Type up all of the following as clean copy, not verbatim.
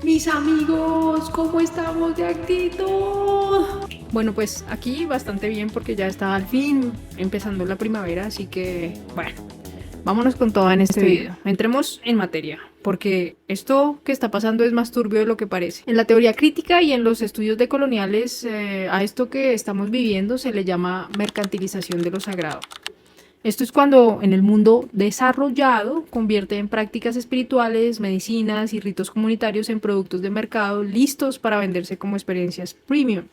Mis amigos, ¿cómo estamos de actitud? Bueno, pues aquí bastante bien porque ya está al fin empezando la primavera, así que bueno, vámonos con todo en este video. Entremos en materia, porque esto que está pasando es más turbio de lo que parece. En la teoría crítica y en los estudios decoloniales, a esto que estamos viviendo se le llama mercantilización de lo sagrado. Esto es cuando en el mundo desarrollado convierte en prácticas espirituales, medicinas y ritos comunitarios en productos de mercado listos para venderse como experiencias premium.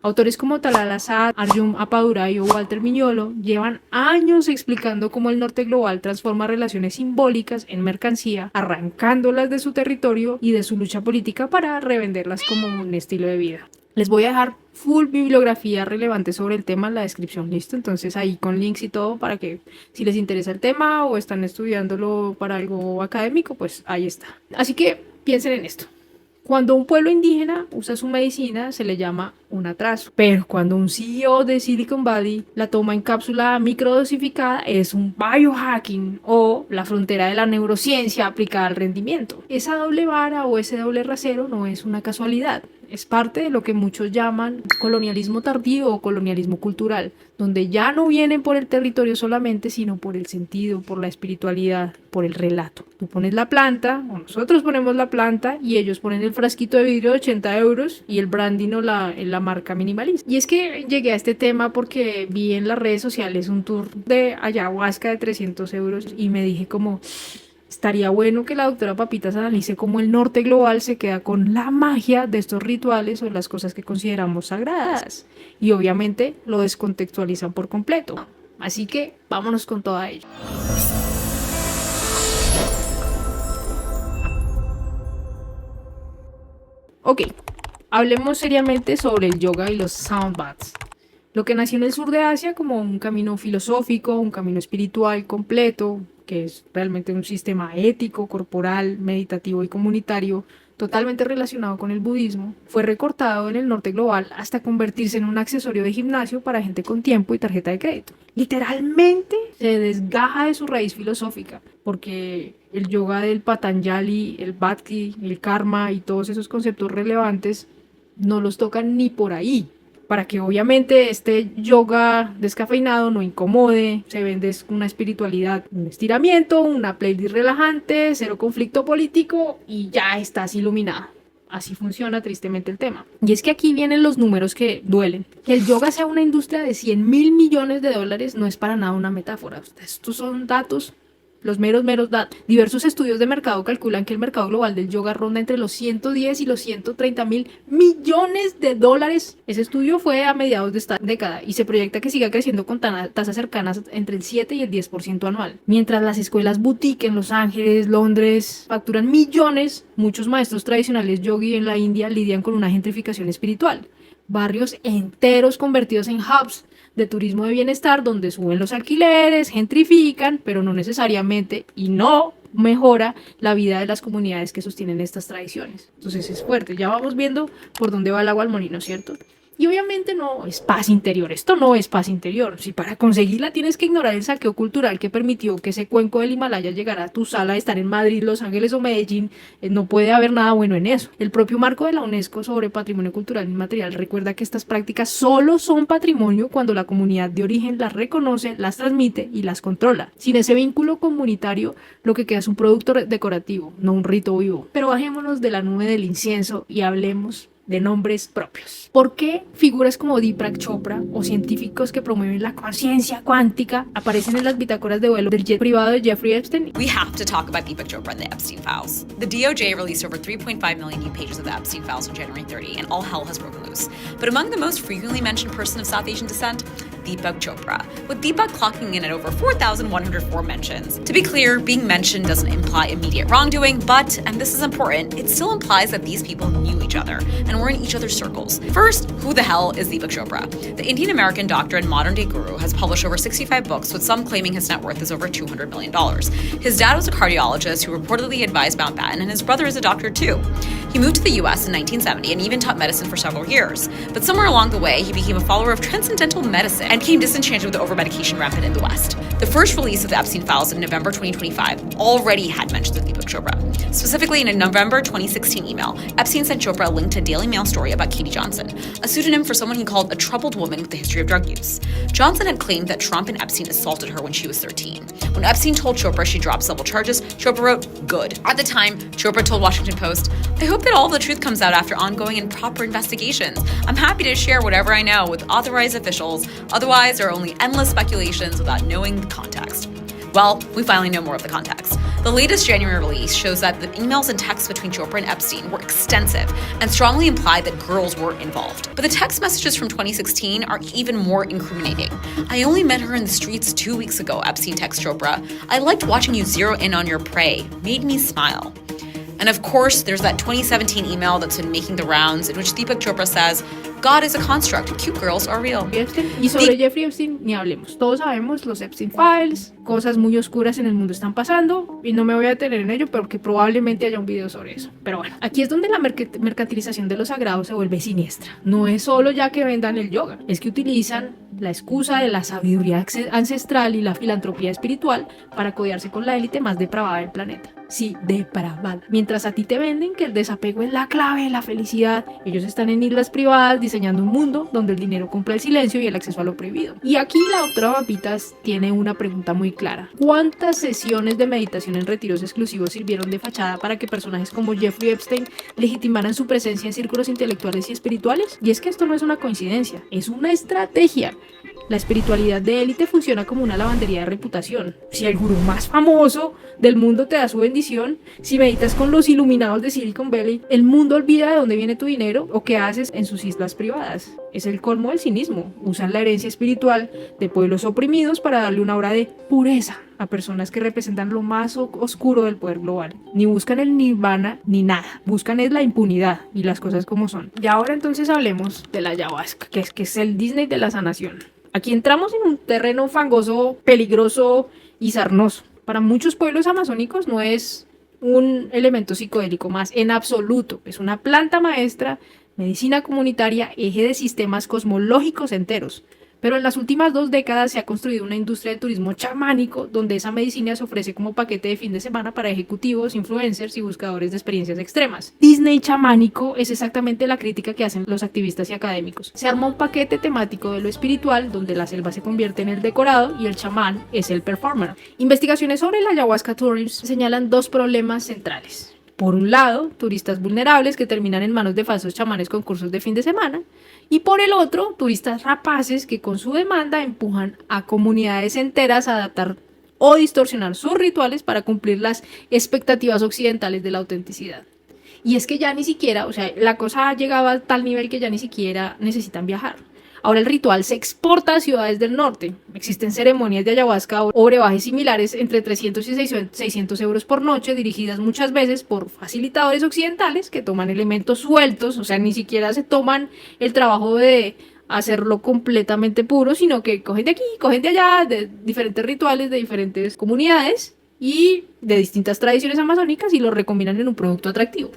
Autores como Talal Asad, Arjun Appadurai o Walter Mignolo llevan años explicando cómo el norte global transforma relaciones simbólicas en mercancía, arrancándolas de su territorio y de su lucha política para revenderlas como un estilo de vida. Les voy a dejar full bibliografía relevante sobre el tema en la descripción, ¿listo? Entonces ahí con links y todo para que si les interesa el tema o están estudiándolo para algo académico, pues ahí está. Así que piensen en esto. Cuando un pueblo indígena usa su medicina se le llama un atraso, pero cuando un CEO de Silicon Valley la toma en cápsula microdosificada es un biohacking o la frontera de la neurociencia aplicada al rendimiento. Esa doble vara o ese doble rasero no es una casualidad. Es parte de lo que muchos llaman colonialismo tardío o colonialismo cultural, donde ya no vienen por el territorio solamente, sino por el sentido, por la espiritualidad, por el relato. Tú pones la planta, o nosotros ponemos la planta, y ellos ponen el frasquito de vidrio de 80 euros y el branding o la marca minimalista. Y es que llegué a este tema porque vi en las redes sociales un tour de ayahuasca de 300 euros y me dije como... estaría bueno que la doctora Papitas analice cómo el norte global se queda con la magia de estos rituales o las cosas que consideramos sagradas. Y obviamente lo descontextualizan por completo. Así que vámonos con toda ella. Ok, hablemos seriamente sobre el yoga y los sound baths. Lo que nació en el sur de Asia como un camino filosófico, un camino espiritual completo, que es realmente un sistema ético, corporal, meditativo y comunitario, totalmente relacionado con el budismo, fue recortado en el norte global hasta convertirse en un accesorio de gimnasio para gente con tiempo y tarjeta de crédito. Literalmente se desgaja de su raíz filosófica, porque el yoga del Patanjali, el Bhakti, el karma y todos esos conceptos relevantes no los tocan ni por ahí. Para que obviamente este yoga descafeinado no incomode, se vende una espiritualidad, un estiramiento, una playlist relajante, cero conflicto político y ya estás iluminado. Así funciona tristemente el tema. Y es que aquí vienen los números que duelen. Que el yoga sea una industria de 100.000 millones de dólares no es para nada una metáfora. Estos son datos. Los meros datos. Diversos estudios de mercado calculan que el mercado global del yoga ronda entre los 110 y los 130.000 millones de dólares. Ese estudio fue a mediados de esta década y se proyecta que siga creciendo con tasas cercanas entre el 7 y el 10% anual. Mientras las escuelas boutique en Los Ángeles, Londres facturan millones, muchos maestros tradicionales yogi en la India lidian con una gentrificación espiritual. Barrios enteros convertidos en hubs de turismo de bienestar donde suben los alquileres, gentrifican, pero no necesariamente y no mejora la vida de las comunidades que sostienen estas tradiciones. Entonces es fuerte, ya vamos viendo por dónde va el agua al molino, ¿cierto? Y obviamente no es paz interior, esto no es paz interior. Si para conseguirla tienes que ignorar el saqueo cultural que permitió que ese cuenco del Himalaya llegara a tu sala de estar en Madrid, Los Ángeles o Medellín, no puede haber nada bueno en eso. El propio marco de la UNESCO sobre patrimonio cultural inmaterial recuerda que estas prácticas solo son patrimonio cuando la comunidad de origen las reconoce, las transmite y las controla. Sin ese vínculo comunitario, lo que queda es un producto decorativo, no un rito vivo. Pero bajémonos de la nube del incienso y hablemos de nombres propios. ¿Por qué figuras como Deepak Chopra o científicos que promueven la conciencia cuántica aparecen en las bitácoras de vuelo del jet privado de Jeffrey Epstein? We have to talk about Deepak Chopra and the Epstein files. The DOJ released over 3.5 million new pages of the Epstein files on January 30, and all hell has broken loose. But among the most frequently mentioned person of South Asian descent, Deepak Chopra, with Deepak clocking in at over 4,104 mentions. To be clear, being mentioned doesn't imply immediate wrongdoing, but, and this is important, it still implies that these people knew each other and were in each other's circles. First, who the hell is Deepak Chopra? The Indian-American doctor and modern-day guru has published over 65 books, with some claiming his net worth is over $200 million. His dad was a cardiologist who reportedly advised Mountbatten, and his brother is a doctor too. He moved to the US in 1970 and even taught medicine for several years. But somewhere along the way, he became a follower of transcendental medicine and became disenchanted with the over-medication rampant in the West. The first release of the Epstein Files in November 2025 already had mentions of Deepak Chopra. Specifically, in a November 2016 email, Epstein sent Chopra a link to a Daily Mail story about Katie Johnson, a pseudonym for someone he called a troubled woman with a history of drug use. Johnson had claimed that Trump and Epstein assaulted her when she was 13. When Epstein told Chopra she dropped several charges, Chopra wrote, "Good." At the time, Chopra told Washington Post, "I hope that all the truth comes out after ongoing and proper investigations. I'm happy to share whatever I know with authorized officials. Otherwise, there are only endless speculations without knowing the context." Well, we finally know more of the context. The latest January release shows that the emails and texts between Chopra and Epstein were extensive and strongly implied that girls were involved. But the text messages from 2016 are even more incriminating. "I only met her in the streets 2 weeks ago," Epstein texts Chopra. "I liked watching you zero in on your prey. Made me smile." And of course, there's that 2017 email that's been making the rounds in which Deepak Chopra says, "God is a construct, cute girls are real." Y sobre Jeffrey Epstein ni hablemos. Todos sabemos los Epstein Files, cosas muy oscuras en el mundo están pasando y no me voy a detener en ello porque probablemente haya un video sobre eso. Pero bueno, aquí es donde la mercantilización de lo sagrado se vuelve siniestra. No es solo ya que vendan el yoga, es que utilizan la excusa de la sabiduría ancestral y la filantropía espiritual para codearse con la élite más depravada del planeta. Sí, depravada. Mientras a ti te venden que el desapego es la clave de la felicidad, ellos están en islas privadas diseñando un mundo donde el dinero compra el silencio y el acceso a lo prohibido. Y aquí la doctora Papitas tiene una pregunta muy clara. ¿Cuántas sesiones de meditación en retiros exclusivos sirvieron de fachada para que personajes como Jeffrey Epstein legitimaran su presencia en círculos intelectuales y espirituales? Y es que esto no es una coincidencia, es una estrategia. La espiritualidad de élite funciona como una lavandería de reputación. Si el gurú más famoso del mundo te da su bendición, si meditas con los iluminados de Silicon Valley, el mundo olvida de dónde viene tu dinero o qué haces en sus islas privadas. Es el colmo del cinismo. Usan la herencia espiritual de pueblos oprimidos para darle una aura de pureza a personas que representan lo más oscuro del poder global. Ni buscan el nirvana ni nada. Buscan es la impunidad y las cosas como son. Y ahora entonces hablemos de la ayahuasca, que es el Disney de la sanación. Aquí entramos en un terreno fangoso, peligroso y sarnoso. Para muchos pueblos amazónicos no es un elemento psicodélico más en absoluto. Es una planta maestra, medicina comunitaria, eje de sistemas cosmológicos enteros. Pero en las últimas 2 décadas se ha construido una industria de turismo chamánico donde esa medicina se ofrece como paquete de fin de semana para ejecutivos, influencers y buscadores de experiencias extremas. Disney chamánico es exactamente la crítica que hacen los activistas y académicos. Se arma un paquete temático de lo espiritual donde la selva se convierte en el decorado y el chamán es el performer. Investigaciones sobre el ayahuasca tourism señalan 2 problemas centrales. Por un lado, turistas vulnerables que terminan en manos de falsos chamanes con cursos de fin de semana. Y por el otro, turistas rapaces que con su demanda empujan a comunidades enteras a adaptar o distorsionar sus rituales para cumplir las expectativas occidentales de la autenticidad. Y es que ya ni siquiera, o sea, la cosa ha llegado a tal nivel que ya ni siquiera necesitan viajar. Ahora el ritual se exporta a ciudades del norte. Existen ceremonias de ayahuasca o brebajes similares entre 300 y 600 euros por noche, dirigidas muchas veces por facilitadores occidentales que toman elementos sueltos, o sea, ni siquiera se toman el trabajo de hacerlo completamente puro, sino que cogen de aquí, cogen de allá, de diferentes rituales, de diferentes comunidades y de distintas tradiciones amazónicas y lo recombinan en un producto atractivo.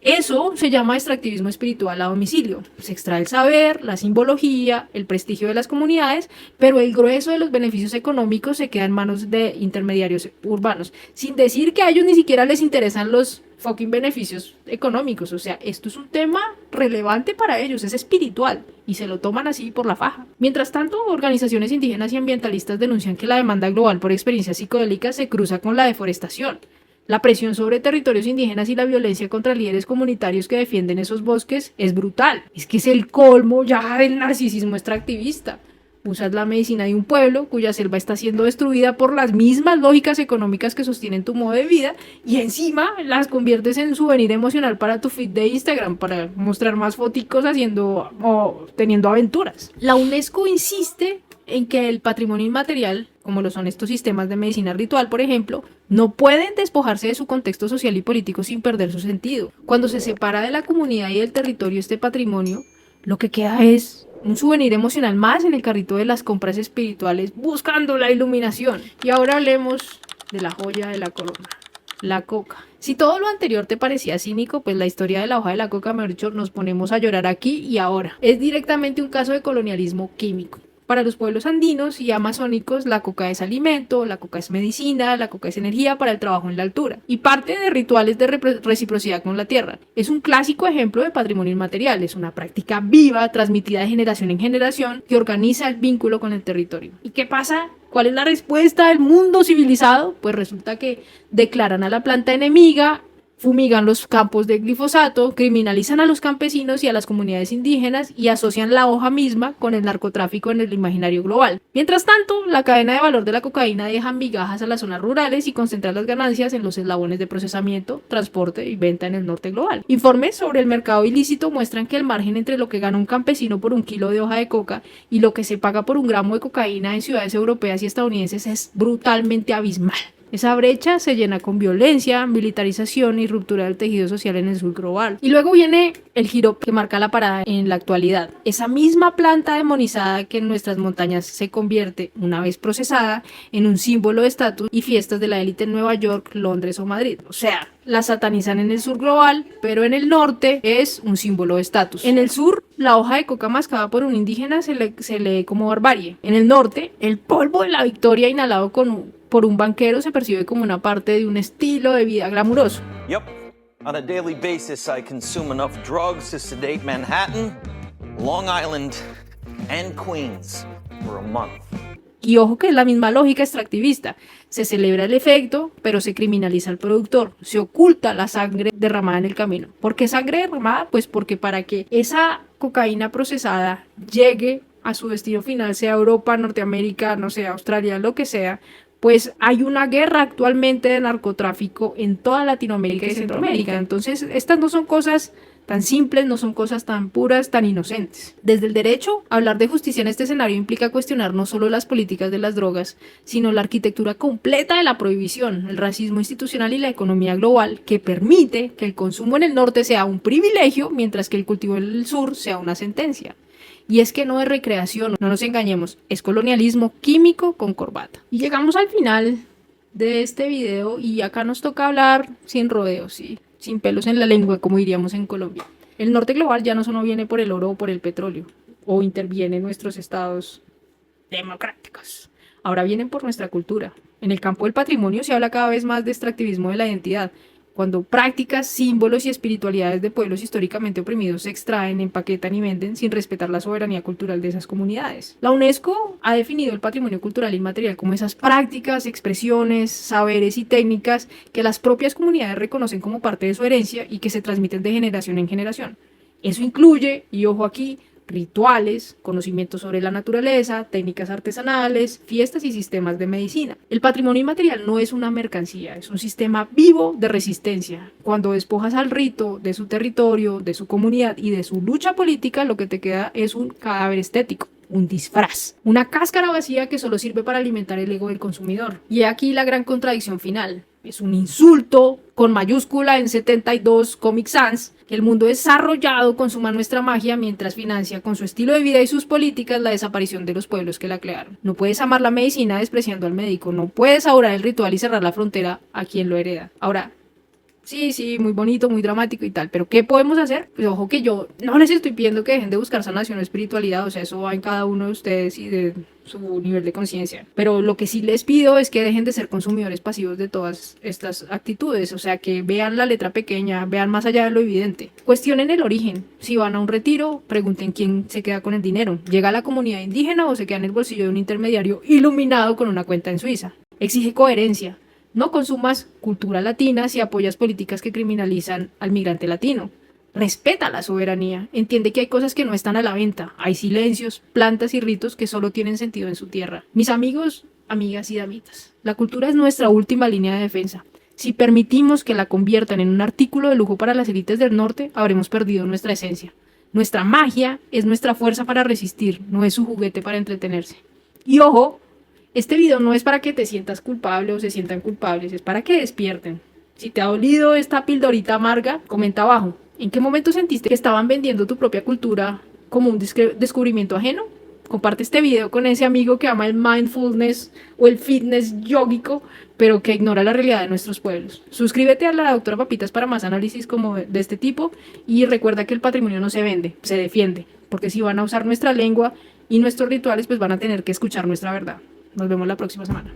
Eso se llama extractivismo espiritual a domicilio. Se extrae el saber, la simbología, el prestigio de las comunidades, pero el grueso de los beneficios económicos se queda en manos de intermediarios urbanos. Sin decir que a ellos ni siquiera les interesan los fucking beneficios económicos. O sea, esto es un tema relevante para ellos, es espiritual y se lo toman así por la faja. Mientras tanto, organizaciones indígenas y ambientalistas denuncian que la demanda global por experiencias psicodélicas se cruza con la deforestación. La presión sobre territorios indígenas y la violencia contra líderes comunitarios que defienden esos bosques es brutal. Es que es el colmo ya del narcisismo extractivista. Usas la medicina de un pueblo cuya selva está siendo destruida por las mismas lógicas económicas que sostienen tu modo de vida y encima las conviertes en souvenir emocional para tu feed de Instagram para mostrar más foticos haciendo o teniendo aventuras. La UNESCO insiste en que el patrimonio inmaterial, como lo son estos sistemas de medicina ritual, por ejemplo, no pueden despojarse de su contexto social y político sin perder su sentido. Cuando se separa de la comunidad y del territorio este patrimonio, lo que queda es un souvenir emocional más en el carrito de las compras espirituales buscando la iluminación. Y ahora hablemos de la joya de la corona, la coca. Si todo lo anterior te parecía cínico, pues la historia de la hoja de la coca, mejor dicho, nos ponemos a llorar aquí y ahora. Es directamente un caso de colonialismo químico. Para los pueblos andinos y amazónicos, la coca es alimento, la coca es medicina, la coca es energía para el trabajo en la altura y parte de rituales de reciprocidad con la tierra. Es un clásico ejemplo de patrimonio inmaterial, es una práctica viva, transmitida de generación en generación, que organiza el vínculo con el territorio. ¿Y qué pasa? ¿Cuál es la respuesta del mundo civilizado? Pues resulta que declaran a la planta enemiga, fumigan los campos de glifosato, criminalizan a los campesinos y a las comunidades indígenas y asocian la hoja misma con el narcotráfico en el imaginario global. Mientras tanto, la cadena de valor de la cocaína deja migajas a las zonas rurales y concentra las ganancias en los eslabones de procesamiento, transporte y venta en el norte global. Informes sobre el mercado ilícito muestran que el margen entre lo que gana un campesino por un kilo de hoja de coca y lo que se paga por un gramo de cocaína en ciudades europeas y estadounidenses es brutalmente abismal. Esa brecha se llena con violencia, militarización y ruptura del tejido social en el sur global. Y luego viene el giro que marca la parada en la actualidad. Esa misma planta demonizada que en nuestras montañas se convierte, una vez procesada, en un símbolo de estatus y fiestas de la élite en Nueva York, Londres o Madrid. O sea, la satanizan en el sur global, pero en el norte es un símbolo de estatus. En el sur, la hoja de coca mascada por un indígena se lee como barbarie. En el norte, el polvo de la victoria inhalado por un banquero se percibe como una parte de un estilo de vida glamuroso. Yep. On a daily basis, I consume enough drugs to sedate Manhattan, Long Island, and Queens for a month. Y ojo que es la misma lógica extractivista. Se celebra el efecto, pero se criminaliza al productor. Se oculta la sangre derramada en el camino. ¿Por qué sangre derramada? Pues porque para que esa cocaína procesada llegue a su destino final, sea Europa, Norteamérica, no sé, Australia, lo que sea, pues hay una guerra actualmente de narcotráfico en toda Latinoamérica y Centroamérica. Entonces, estas no son cosas tan simples, no son cosas tan puras, tan inocentes. Desde el derecho, hablar de justicia en este escenario implica cuestionar no solo las políticas de las drogas, sino la arquitectura completa de la prohibición, el racismo institucional y la economía global que permite que el consumo en el norte sea un privilegio, mientras que el cultivo en el sur sea una sentencia. Y es que no es recreación, no nos engañemos, es colonialismo químico con corbata. Y llegamos al final de este video y acá nos toca hablar sin rodeos, ¿sí? Sin pelos en la lengua, como diríamos en Colombia. El norte global ya no solo viene por el oro o por el petróleo, o interviene en nuestros estados democráticos. Ahora vienen por nuestra cultura. En el campo del patrimonio se habla cada vez más de extractivismo de la identidad, cuando prácticas, símbolos y espiritualidades de pueblos históricamente oprimidos se extraen, empaquetan y venden sin respetar la soberanía cultural de esas comunidades. La UNESCO ha definido el patrimonio cultural inmaterial como esas prácticas, expresiones, saberes y técnicas que las propias comunidades reconocen como parte de su herencia y que se transmiten de generación en generación. Eso incluye, y ojo aquí, rituales, conocimientos sobre la naturaleza, técnicas artesanales, fiestas y sistemas de medicina. El patrimonio inmaterial no es una mercancía, es un sistema vivo de resistencia. Cuando despojas al rito de su territorio, de su comunidad y de su lucha política, lo que te queda es un cadáver estético, un disfraz, una cáscara vacía que solo sirve para alimentar el ego del consumidor. Y aquí la gran contradicción final. Es un insulto con mayúscula en 72 Comic Sans que el mundo desarrollado consuma nuestra magia mientras financia con su estilo de vida y sus políticas la desaparición de los pueblos que la crearon. No puedes amar la medicina despreciando al médico, no puedes adorar el ritual y cerrar la frontera a quien lo hereda. Ahora, sí, muy bonito, muy dramático y tal, pero ¿qué podemos hacer? Pues ojo que yo no les estoy pidiendo que dejen de buscar sanación o espiritualidad, o sea, eso va en cada uno de ustedes y de su nivel de conciencia, pero lo que sí les pido es que dejen de ser consumidores pasivos de todas estas actitudes, o sea, que vean la letra pequeña, vean más allá de lo evidente, cuestionen el origen, si van a un retiro, pregunten quién se queda con el dinero, ¿llega a la comunidad indígena o se queda en el bolsillo de un intermediario iluminado con una cuenta en Suiza? Exige coherencia. No consumas cultura latina si apoyas políticas que criminalizan al migrante latino. Respeta la soberanía. Entiende que hay cosas que no están a la venta. Hay silencios, plantas y ritos que solo tienen sentido en su tierra. Mis amigos, amigas y damitas, la cultura es nuestra última línea de defensa. Si permitimos que la conviertan en un artículo de lujo para las élites del norte, habremos perdido nuestra esencia. Nuestra magia es nuestra fuerza para resistir, no es su juguete para entretenerse. Y ojo, este video no es para que te sientas culpable o se sientan culpables, es para que despierten. Si te ha dolido esta pildorita amarga, comenta abajo. ¿En qué momento sentiste que estaban vendiendo tu propia cultura como un descubrimiento ajeno? Comparte este video con ese amigo que ama el mindfulness o el fitness yógico, pero que ignora la realidad de nuestros pueblos. Suscríbete a la doctora Papitas para más análisis como de este tipo y recuerda que el patrimonio no se vende, se defiende, porque si van a usar nuestra lengua y nuestros rituales, pues van a tener que escuchar nuestra verdad. Nos vemos la próxima semana.